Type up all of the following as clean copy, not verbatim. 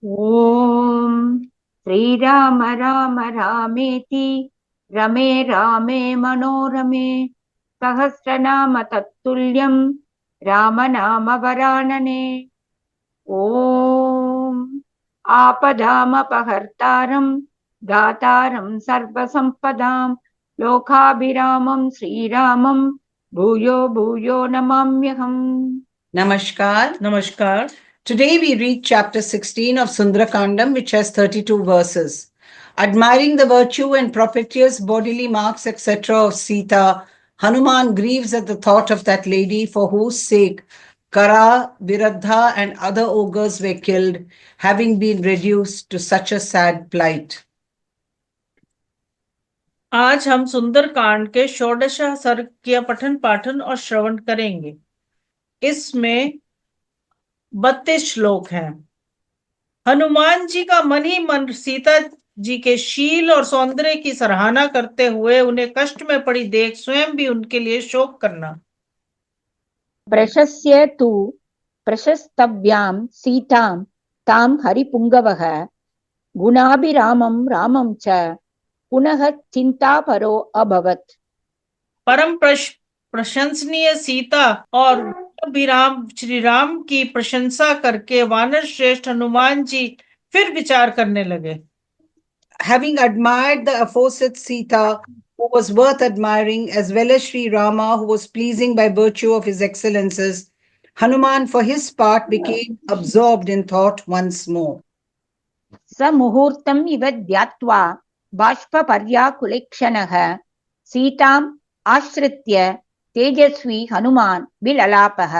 ॐ श्रीराम राम रामेति रमे रामे मनोरमे सहस्रनाम तत्तुल्यं रामनाम वरानने। ॐ आपदामपहर्तारं दातारं सर्वसम्पदां लोकाभिरामं श्रीरामं भूयो भूयो नमाम्यहम्। Namaskar. नमस्कार। Today we read chapter 16 of Sundarakandam, which has 32 verses. Admiring the virtue and propitious bodily marks, etc., of Sita, Hanuman grieves at the thought of that lady for whose sake Kara, Viradha, and other ogres were killed, having been reduced to such a sad plight. आज हम सुंदर कांड के षोडश सर्ग के पठन पाठन और श्रवण करेंगे। इसमें 32 श्लोक हैं। हनुमान जी का मन ही मन सीता जी के शील और सौंदर्य की सराहना करते हुए उन्हें कष्ट में पड़ी देख स्वयं भी उनके लिए शोक करना। प्रशस्य तु प्रशस्तव्यां सीतां तां हरिपुंगवः गुणाभिरामं रामं च पुनः चिंतापरो अभवत्। परम प्रशंसनीय सीता और अभिराम श्री राम की प्रशंसा करके वानर श्रेष्ठ हनुमान जी फिर विचार करने लगे। Having admired the aforesaid Sita, who was worth admiring, as well as Sri Rama, who was pleasing by virtue of his excellences, Hanuman, for his part, became absorbed in thought once more. स मुहूर्तम् इव ध्यात्वा बाष्पपर्याकुलेक्षणः सीताम् आश्रित्य तेजस्वी हनुमान विललापः।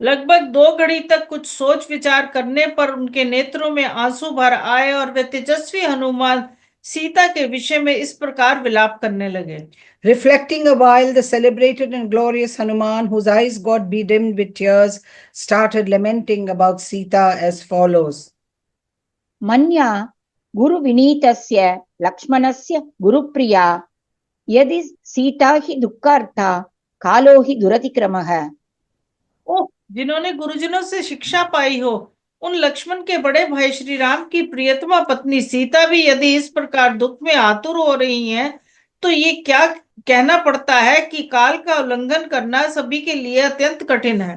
लगभग 2 घड़ी तक कुछ सोच विचार करने पर उनके नेत्रों में आंसू भर आए और वे तेजस्वी हनुमान सीता के विषय में इस प्रकार विलाप करने लगे। Reflecting a while, the celebrated and glorious Hanuman, whose eyes got bedimmed with tears, started lamenting about Sita as follows. Manya गुरुविनीतस्य लक्ष्मणस्य Gurupriya यदि सीता हि दुःखार्था कालो हि दुरतिक्रमः। ओह, जिन्होंने गुरुजनों से शिक्षा पाई हो, उन लक्ष्मण के बड़े भाई श्री राम की प्रियतमा पत्नी सीता भी यदि इस प्रकार दुख में आतुर हो रही हैं, तो ये क्या कहना पड़ता है कि काल का उल्लंघन करना सभी के लिए अत्यंत कठिन है।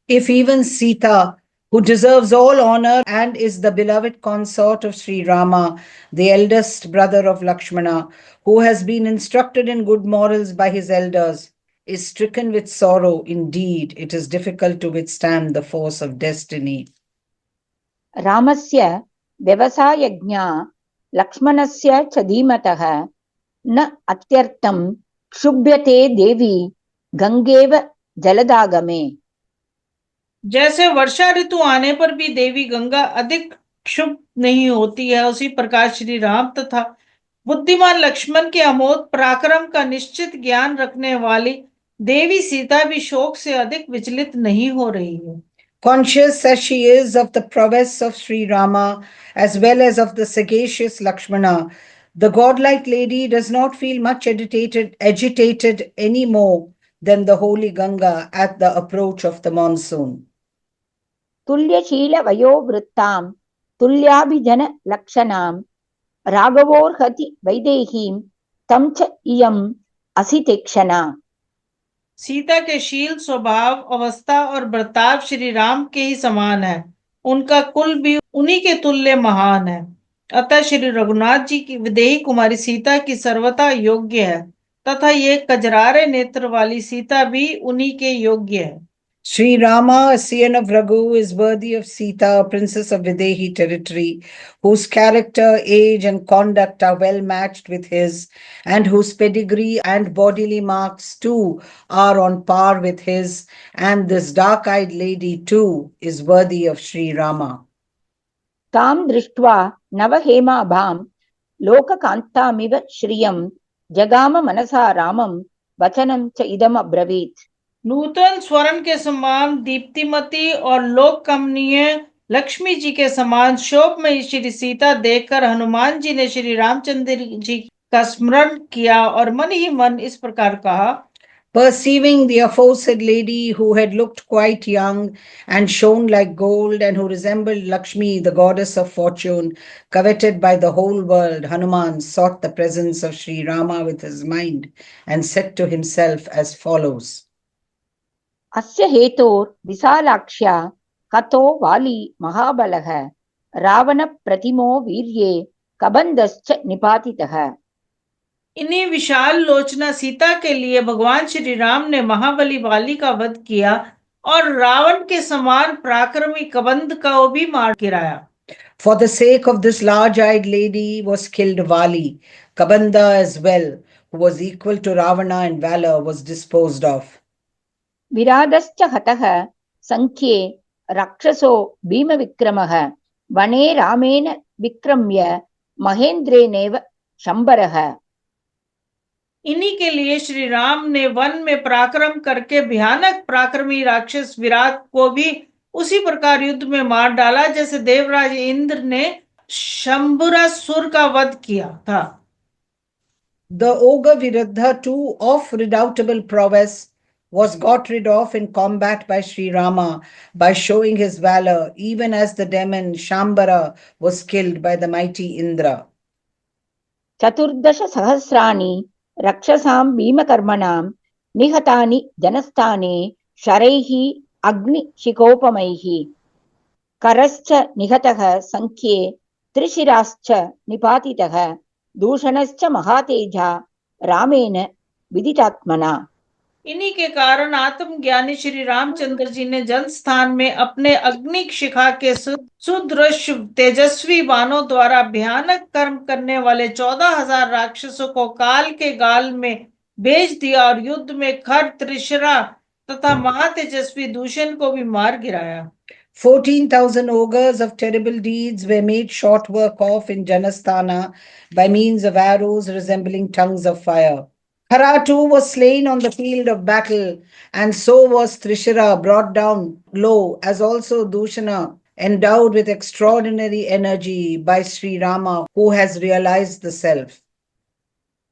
If even Sita, who deserves all honor and is the beloved consort of Sri Rama, the eldest brother of Lakshmana, who has been instructed in good morals by his elders, is stricken with sorrow, indeed, it is difficult to withstand the force of destiny. रामस्य व्यवसायज्ञा लक्ष्मणस्य च धीमतः न अत्यर्थं क्षुभ्यते देवी गंगेव जलदागमे। जैसे वर्षा ऋतु आने पर भी देवी गंगा अधिक क्षुब्ध नहीं होती है, उसी प्रकार श्री राम तथा बुद्धिमान लक्ष्मण के अमोघ पराक्रम का निश्चित ज्ञान रखने वाली देवी सीता भी शोक से अधिक विचलित नहीं हो रही है। Conscious as she is of the prowess of Sri Rama as well as of the sagacious Lakshmana, the godlike lady does not feel much agitated any more than the holy Ganga at the approach of the monsoon. तुल्यशील वयोवृत्तां तुल्याभिजन लक्षणां राघवोर्हति वैदेहीं तं च इयं असितेक्षणा। सीता के शील स्वभाव अवस्था और बर्ताव श्री राम के ही समान है, उनका कुल भी उन्हीं के तुल्य महान है। अतः श्री रघुनाथ जी की विदेही कुमारी सीता की सर्वथा योग्य है तथा ये कजरारे नेत्र वाली सीता भी उन्हीं के योग्य है। Sri Rama, a scion of Raghu, is worthy of Sita, a princess of Videhi territory, whose character, age, and conduct are well matched with his, and whose pedigree and bodily marks too are on par with his, and this dark-eyed lady too is worthy of Sri Rama. तां दृष्ट्वा नवहेमाभां लोककान्तामिव श्रियं जगाम मनसा रामं वचनं च इदम् अब्रवीत्। नूतन स्वर्ण के समान दीप्तिमती और लोक कमनीय लक्ष्मी जी के समान शोभमयी श्री सीता देखकर हनुमान जी ने श्री रामचंद्र जी का स्मरण किया और मन ही मन इस प्रकार कहा। Perceiving the aforesaid lady, who had looked quite young and shone like gold, and who resembled Lakshmi, the goddess of fortune, coveted by the whole world, Hanuman sought the presence of Sri Rama with his mind and said to himself as follows. अस्य हेतोर् विशालाक्ष्या कतो वाली महाबलः रावणप्रतिमो वीर्ये कबन्धश्च निपातितः। इन्हीं विशाल लोचना सीता के लिए भगवान श्री राम ने महाबली वाली का वध किया और रावण के समान पराक्रमी कबंध को भी मार गिराया। For the sake of this large-eyed lady was killed Vali. Kabandha as well, who was equal to Ravana in valor, was disposed of. विरादश्च हतः संख्ये राक्षसो भीमविक्रमः वने रामेण विक्रम्य महेंद्रेणेव शंबरः। इन्हीं के लिए श्री राम ने वन में पराक्रम करके भयानक पराक्रमी राक्षस विराट को भी उसी प्रकार युद्ध में मार डाला जैसे देवराज इंद्र ने शंबुरासुर का वध किया था। The ogre Viruddha too, of redoubtable prowess, was got rid of in combat by Sri Rama by showing his valor, even as the demon Shambara was killed by the mighty Indra. चतुर्दश सहस्राणि रक्षसां भीमकर्मणां निहतानि जनस्थाने शरैः अग्निशिखोपमैः करश्च निहतः संख्ये त्रिशिराश्च निपातितः दूषणश्च महातेजा रामेण विदितात्मना। इन्हीं के कारण आत्मज्ञानी श्री रामचंद्र जी ने जन स्थान में अपने अग्नि शिखा के सुदृश्य तेजस्वी बाणों द्वारा भयानक कर्म करने वाले 14,000 राक्षसों को काल के गाल में भेज दिया और युद्ध में खर त्रिशरा तथा महातेजस्वी दूषण को भी मार गिराया। 14,000 ogres of terrible deeds were made short work of in Janasthana by means of arrows resembling tongues of fire. Khara too was slain on the field of battle, and so was Trishara brought down low, as also Dushana, endowed with extraordinary energy by Sri Rama, who has realized the self.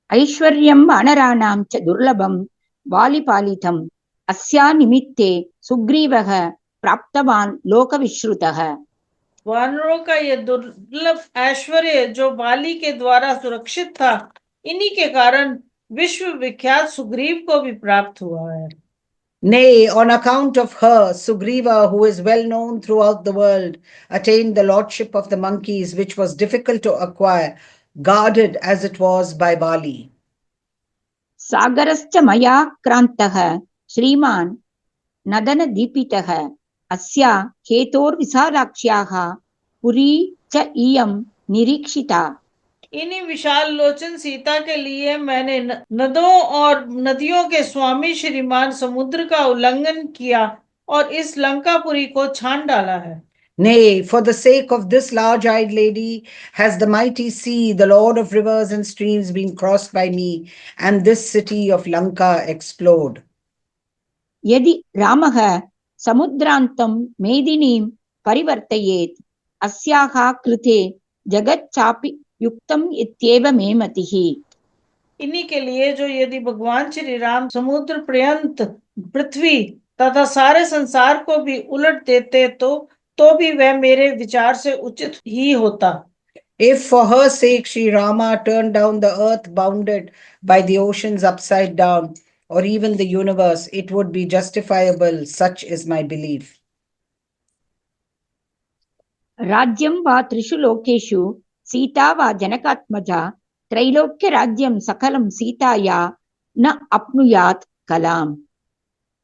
ऐश्वर्यं वानराणां च दुर्लभं वालिपालितं अस्या निमित्ते सुग्रीवः प्राप्तवान लोकविश्रुतः। वानरों का यह दुर्लभ ऐश्वर्य जो वाली के द्वारा सुरक्षित था, इन्हीं के कारण विश्व विख्यात सुग्रीव को भी प्राप्त हुआ है। Nay, on account of her, Sugriva, who is well known throughout the world, attained the lordship of the monkeys, which was difficult to acquire, guarded as it was by Bali. सागरश्च मया क्रान्तः श्रीमान् नदनदीपितः अस्या हेतोर्विशालाक्ष्याः पुरी च इयं निरीक्षिता। इन्हीं विशाल लोचन सीता के लिए मैंने नदों और नदियों के स्वामी श्रीमान समुद्र का उल्लंघन किया और इस लंकापुरी को छान डाला है। Nay, for the sake of this large-eyed lady has the mighty sea, the lord of rivers and streams, been crossed by me, and this city of Lanka explored. यदि रामः समुद्रान्तं मेदिनीं परिवर्तयेत् अस्याः कृते जगच्चापि युक्तम् इत्येव मे मतिः। इन्हीं के लिए जो यदि भगवान श्री राम समुद्र पर्यंत पृथ्वी तथा सारे संसार को भी उलट देते तो भी वह मेरे विचार से उचित ही होता। If for her sake Sri Rama turned down the earth bounded by the oceans upside down, or even the universe, it would be justifiable. Such is my belief. राज्यं वा त्रिषु लोकेषु सीता वा जनकात्मजा त्रैलोक्य राज्यं सकलं सीताया न अपनुयात् कलाम।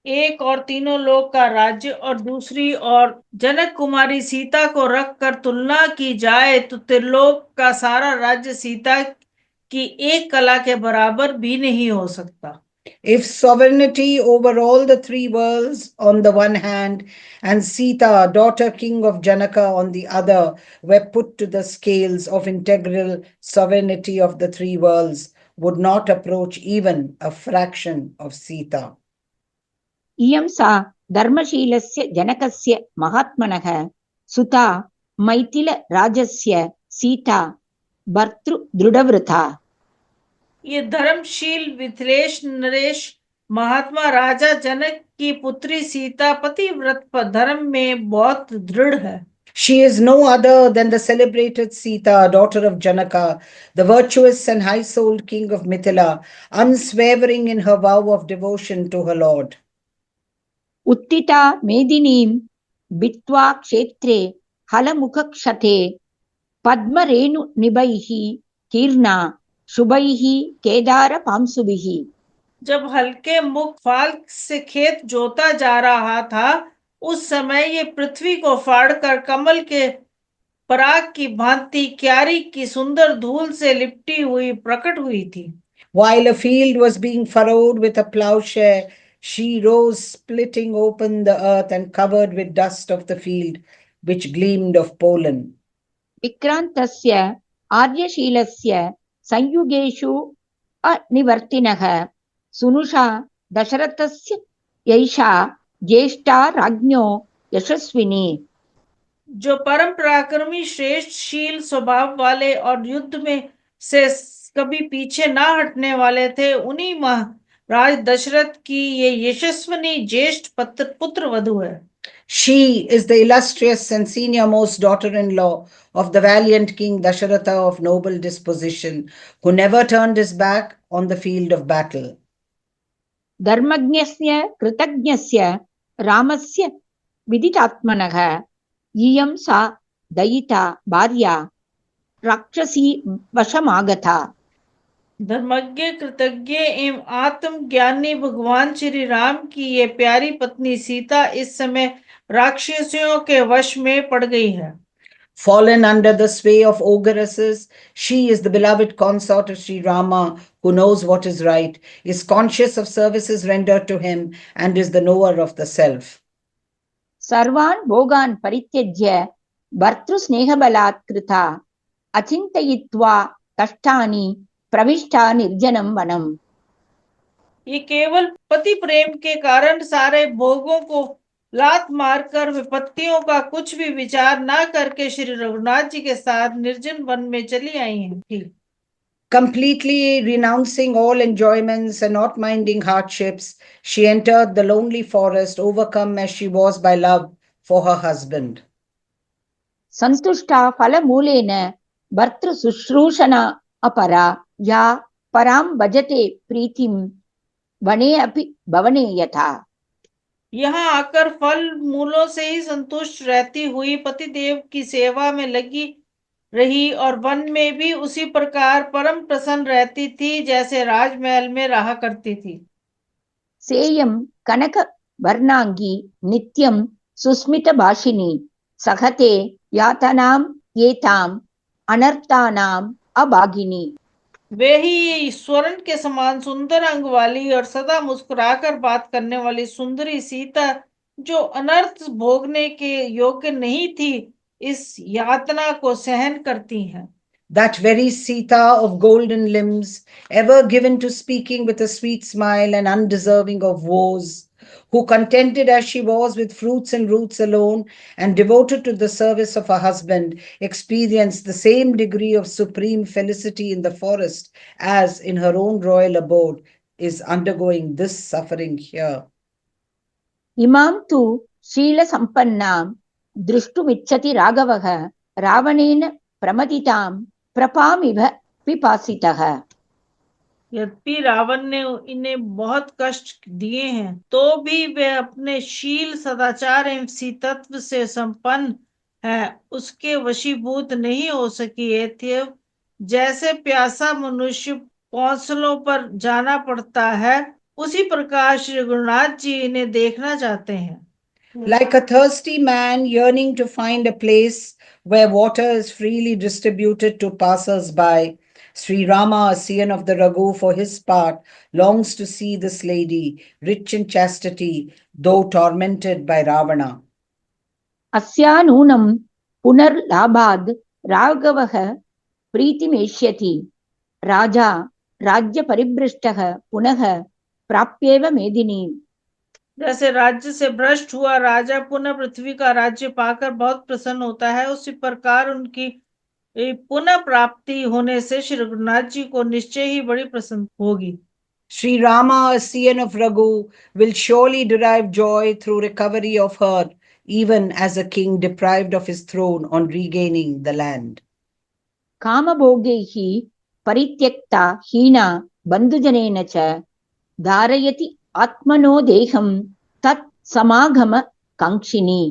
एक और तीनों लोक का राज्य और दूसरी और जनक कुमारी सीता को रख कर तुलना की जाए तो त्रिलोक का सारा राज्य सीता की एक कला के बराबर भी नहीं हो सकता। If sovereignty over all the three worlds on the one hand and Sita, daughter king of Janaka, on the other, were put to the scales of integral sovereignty of the three worlds, would not approach even a fraction of Sita. इयं सा धर्मशीलस्य जनकस्य महात्मनः सुता मैथिल राजस्य सीता भर्तृ दृढ़व्रता। ये धर्मशील मिथिलेश नरेश महात्मा राजा जनक की पुत्री सीता पतिव्रत पर धर्म में बहुत दृढ़ है। She is no other than the celebrated Sita, daughter of Janaka, the virtuous and high-souled king of Mithila, unswavering in her vow of devotion to her lord. उत्थिता मेदिनीं भित्त्वा क्षेत्रे हलमुखक्षते पद्मरेणुनिभैः कीर्णा शुभैः केदारपांशुभिः। जब हल्के मुख फाल से खेत जोता जा रहा था, उस समय ये पृथ्वी को फाड़कर कमल के पराग की भांति क्यारी की सुंदर धूल से लिपटी हुई प्रकट हुई थी। While a field was being furrowed with a plowshare, she rose, splitting open the earth and covered with dust of the field, which gleamed of pollen. विक्रान्तस्य आर्यशीलस्य संयुगेषु अनिवर्तिनः सुनुषा दशरथस्य यैषा ज्येष्ठा राज्ञो यशस्विनी। जो परम पराक्रमी, श्रेष्ठ शील स्वभाव वाले और युद्ध में से कभी पीछे ना हटने वाले थे, उन्हीं महाराज दशरथ की ये यशस्विनी ज्येष्ठ पुत्र वधु है। She is the illustrious and senior-most daughter-in-law of the valiant king Dasharatha of noble disposition, who never turned his back on the field of battle. धर्मज्ञस्य कृतज्ञस्य रामस्य विदितात्मनः इयं सा दयिता भार्या राक्षसी वशमागता। धर्मज्ञ, कृतज्ञ एवं आत्मज्ञानी भगवान श्री राम की ये प्यारी पत्नी सीता इस समय राक्षसियों के वश में पड़ गई है। Fallen under the sway of ogresses, she is the beloved consort of Sri Rama, who knows what is right, is conscious of services rendered to him, and is the knower of the self. सर्वान् भोगान् परित्यज्य भर्तृस्नेहबलात् कृता अचिन्तयित्वा कष्टानि प्रविष्टा निर्जनं वनम्। ये केवल पति प्रेम के कारण सारे भोगों को लात मारकर विपत्तियों का कुछ भी विचार ना करके श्री रघुनाथ जी के साथ निर्जन वन में चली आई थी। Completely renouncing all enjoyments and not minding hardships, she entered the lonely forest, overcome as she was by love for her husband. सन्तुष्टा फलमूलेन भर्तृशुश्रूषणा अपरा या परां भजते प्रीतिं वने अपि भवने यथा। यहाँ आकर फल मूलों से ही संतुष्ट रहती हुई पतिदेव की सेवा में लगी रही और वन में भी उसी प्रकार परम प्रसन्न रहती थी जैसे राजमहल में रहा करती थी। सेयं कनक वर्णांगी नित्यं सुस्मित भाषिनी सहते यातनां येताम अनर्थानाम अभागिनी। वे ही स्वर्ण के समान सुंदर अंग वाली और सदा मुस्कुराकर बात करने वाली सुंदरी सीता, जो अनर्थ भोगने के योग्य नहीं थी, इस यातना को सहन करती हैं। That very Sita of golden limbs, ever given to speaking with a sweet smile and undeserving of woes, who contented as she was with fruits and roots alone and devoted to the service of her husband, experienced the same degree of supreme felicity in the forest as in her own royal abode, is undergoing this suffering here. इमां तु शीलसम्पन्नां दृष्टुमिच्छति राघवः रावणेन प्रमथितां प्रपामिव पिपासितः। यद्यपि रावण ने इन्हें बहुत कष्ट दिए हैं, तो भी वे अपने शील, सदाचार एवं सीतत्व से संपन्न है, उसके वशीभूत नहीं हो सकी थे। जैसे प्यासा मनुष्य कौंसलों पर जाना पड़ता है, उसी प्रकार श्री गुरुनाथ जी इन्हें देखना चाहते हैं। Like a thirsty man yearning to find a place where water is freely distributed to passers-by, Sri Rama, a scion of the Raghu, for his part, longs to see this lady, rich in chastity, though tormented by Ravana. अस्यानूनं पुनर्लाभाद् राघवः प्रीतिमेष्यति राजा राज्यपरिभ्रष्टः पुनः प्राप्येव मेदिनीम्। जैसे राज्य से भ्रष्ट हुआ राजा पुनः पृथ्वी का राज्य पाकर बहुत प्रसन्न होता है, उसी प्रकार उनकी पुनः प्राप्ति होने से श्री रघुनाथ जी को निश्चय ही बड़ी प्रसन्न होगी। Sri Rama, a scion of Raghu, will surely derive joy through recovery of her, even as a king deprived of his throne on regaining the land. कामभोगैः परित्यक्ता हीना बन्धुजनेन च धारयति आत्मनो देहं तत् समागम कांक्षिणी।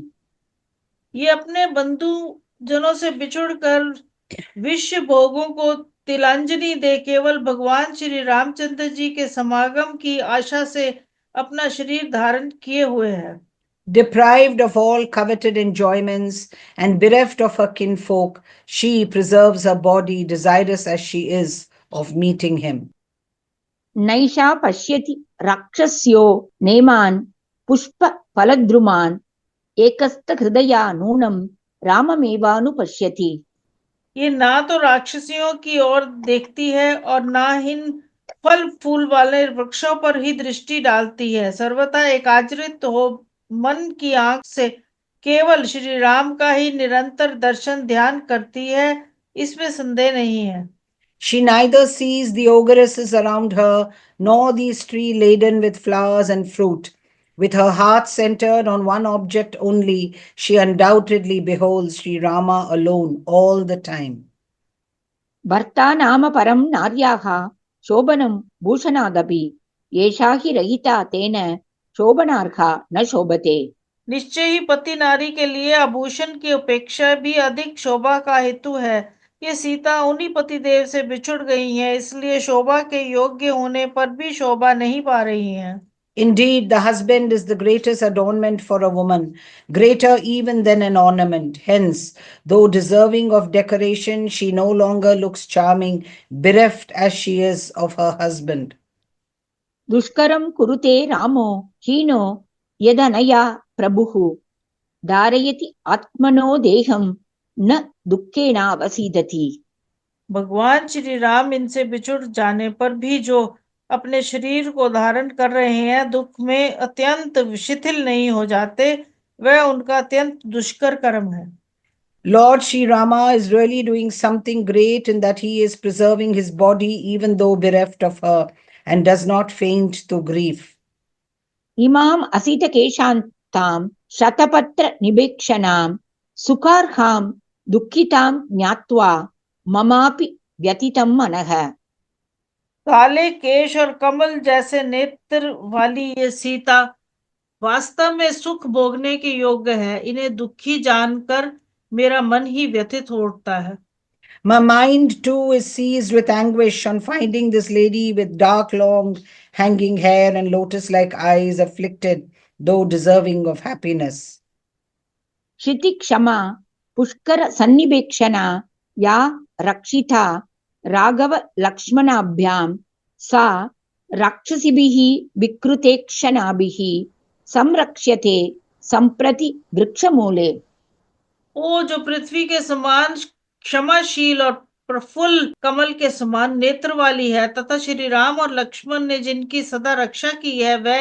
ये अपने बंधु जनों से बिछुड़कर विश्व भोगों को तिलांजलि दे केवल भगवान श्री रामचंद्र जी के समागम की आशा से अपना शरीर धारण किए हुए है। Deprived of all coveted enjoyments and bereft of her kinfolk, she preserves her body, desirous as she is of meeting him. नैषा पश्यति राक्षस्यो नेमान् पुष्प फलद्रुमान् एकस्त हृदया नूनं राममेवानुपश्यति। ये ना तो राक्षसियों की ओर देखती है और ना ही फल फूल वाले वृक्षों पर ही दृष्टि डालती है। सर्वथा एकाग्रित हो मन की आंख से केवल श्री राम का ही निरंतर दर्शन ध्यान करती है, इसमें संदेह नहीं है। She neither sees the ogresses around her, nor these trees laden with flowers and fruit. With her heart centered on one object only, she undoubtedly beholds Sri Rama alone all the time. भर्ता नाम परं नार्याः शोभनं भूषणादपि एषा हि रहिता तेन शोभनार्हा न शोभते। निश्चय ही पति नारी के लिए आभूषण की अपेक्षा भी अधिक शोभा का हेतु है। ये सीता उन्हीं पतिदेव से बिछुड़ गई है, इसलिए शोभा के योग्य होने पर भी शोभा नहीं पा रही हैं। Indeed, the husband is the greatest adornment for a woman, greater even than an ornament. Hence, though deserving of decoration, she no longer looks charming, bereft as she is of her husband. दुष्करं कुरुते रामो हीनो यदनया प्रभुः धारयति आत्मनो देहं न दुःखेनावसीदति। भगवान श्री राम इनसे बिछुड़ जाने पर भी जो अपने शरीर को धारण कर रहे हैं, दुख में अत्यंत शिथिल नहीं हो जाते, वह उनका अत्यंत दुष्कर कर्म है। Lord Sri Rama is really doing something great in that he is preserving his body even though bereft of her and does not faint through grief. इमाम् असितकेशान्तां Shatapatra निबेक्षणां सुखार्हां दुःखितां ज्ञात्वा ममापि व्यथितं मनः। काले केश और कमल जैसे नेत्र वाली ये सीता वास्तव में सुख भोगने के योग्य है। इन्हें दुखी जानकर मेरा मन ही व्यथित हो उठता है। My mind too is seized with anguish on finding this lady with dark, long, hanging hair and lotus-like eyes, afflicted, though deserving of happiness. क्षितिक्षमा Pushkar सन्निवेक्षणा या रक्षिता राघव लक्ष्मणाभ्यां सा राक्षसिभिः विकृतेक्षणाभिः संरक्ष्यते संप्रति वृक्षमूले। ओ जो पृथ्वी के समान क्षमाशील और प्रफुल्ल कमल के समान नेत्र वाली है तथा श्री राम और लक्ष्मण ने जिनकी सदा रक्षा की है, वह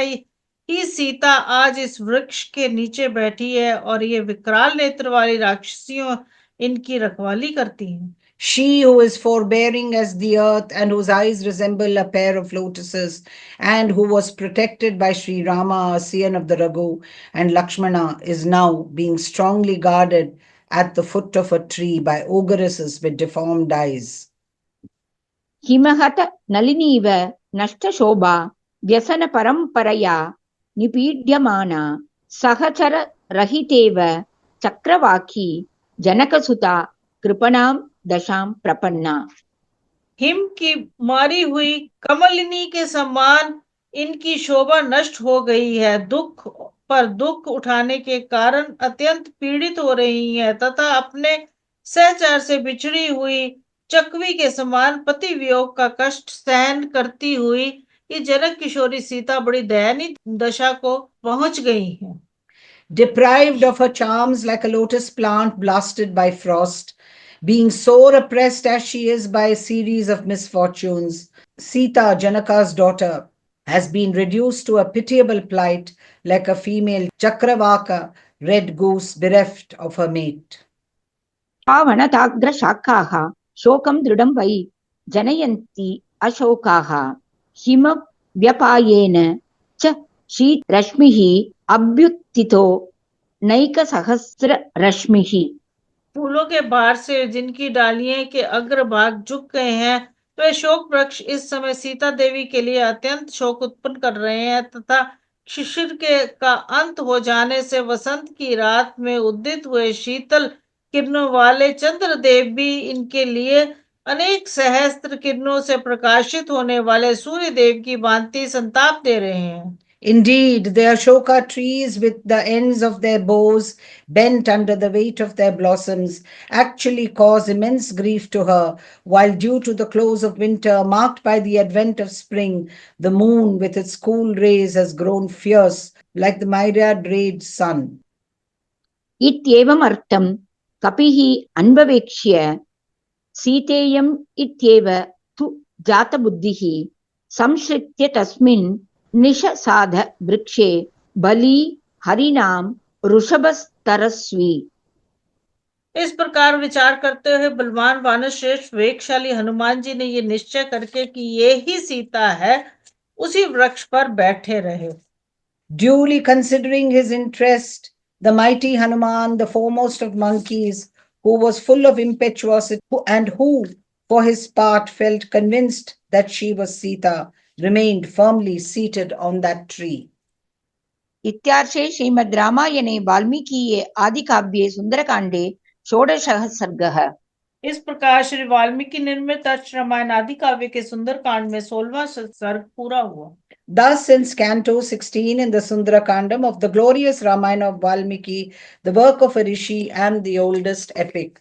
ही सीता आज इस वृक्ष के नीचे बैठी है और ये विकराल नेत्र वाली राक्षसियों इनकी रखवाली करती हैं। She who is forbearing as the earth and whose eyes resemble a pair of lotuses and who was protected by Sri Rama, a scion of the Raghu, and Lakshmana is now being strongly guarded at the foot of a tree by ogresses with deformed eyes. हिमहत नलिनीव नष्टशोभा व्यसन परम्परया निपीड्यमाना सहचर रहितेव चक्रवाकी जनकसुता कृपणां दशां प्रपन्ना। Him की मारी हुई कमलिनी के समान इनकी शोभा नष्ट हो गई है, दुख पर दुख उठाने के कारण अत्यंत पीड़ित हो रही है तथा अपने सहचर से बिछड़ी हुई चकवी के समान पति वियोग का कष्ट सहन करती हुई ये जनक किशोरी सीता बड़ी दयनीय दशा को पहुंच गई है। Deprived of her charms like a lotus plant blasted by frost, being sore oppressed as she is by a series of misfortunes, Sita, Janaka's daughter, has been reduced to a pitiable plight like a female Chakravaka red goose bereft of her mate. पावनताग्र शाखाः शोकं दृढं वै जनयन्ति अशोकाः him व्यपायेन च शीतरश्मिः अभ्युत्थितो नैकसहस्ररश्मिः। फूलों के भार से जिनकी डालियां के अग्रभाग झुक गए हैं, वे शोक वृक्ष इस समय सीता देवी के लिए अत्यंत शोक उत्पन्न कर रहे हैं, तथा शिशिर के का अंत हो जाने से वसंत की रात में उदित हुए शीतल किरणों वाले चंद्रदेव भी इनके लिए अनेक सहस्त्र किरणों से प्रकाशित होने वाले सूर्य देव की भांति संताप दे रहे हैं। Indeed, the Ashoka trees, with the ends of their boughs bent under the weight of their blossoms, actually cause immense grief to her, while due to the close of winter, marked by the advent of spring, the moon with its cool rays has grown fierce, like the myriad-rayed sun. इत्येवमर्थं कपिः अन्ववेक्ष्य सीतेयम् इत्येव तु जातबुद्धिः संश्रित्य तस्मिन् निशसाध वृक्षे बली हरिणां ऋषभस्तरस्वी। इस प्रकार विचार करते हुए बलवान वानर श्रेष्ठ वेगशाली हनुमान जी ने ये निश्चय करके कि ये ही सीता है, उसी वृक्ष पर बैठे रहे। Duly considering his interest, the mighty Hanuman, the foremost of monkeys, who was full of impetuosity and who, for his part, felt convinced that she was Sita, remained firmly seated on that tree. इत्यार्षे श्रीमद् रामायणे वाल्मीकीये आदिकाव्ये सुंदरकांडे षोडशः सर्गः। इस प्रकार श्री वाल्मीकि निर्मित रामायण आदि काव्य के सुंदर कांड में 16वां सर्ग पूरा हुआ। Thus, since Canto 16 in the Sundarakandam of the glorious Ramayana of Valmiki, the work of a rishi and the oldest epic.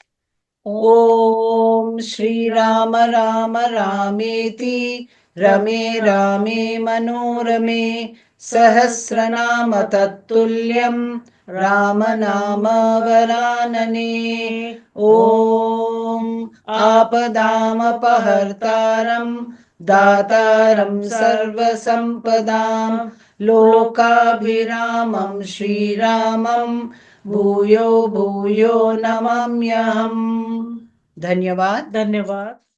Om Shri Rama Rama Rameti Rame Rame Manorame Sahasranama Tattulyam Rama Nama Varanane. Om Apadamapahartaram Dataram Sarvasampadam Lokabhiramam Shri Ramam Bhuyo Bhuyo Namamyaham. धन्यवाद। धन्यवाद।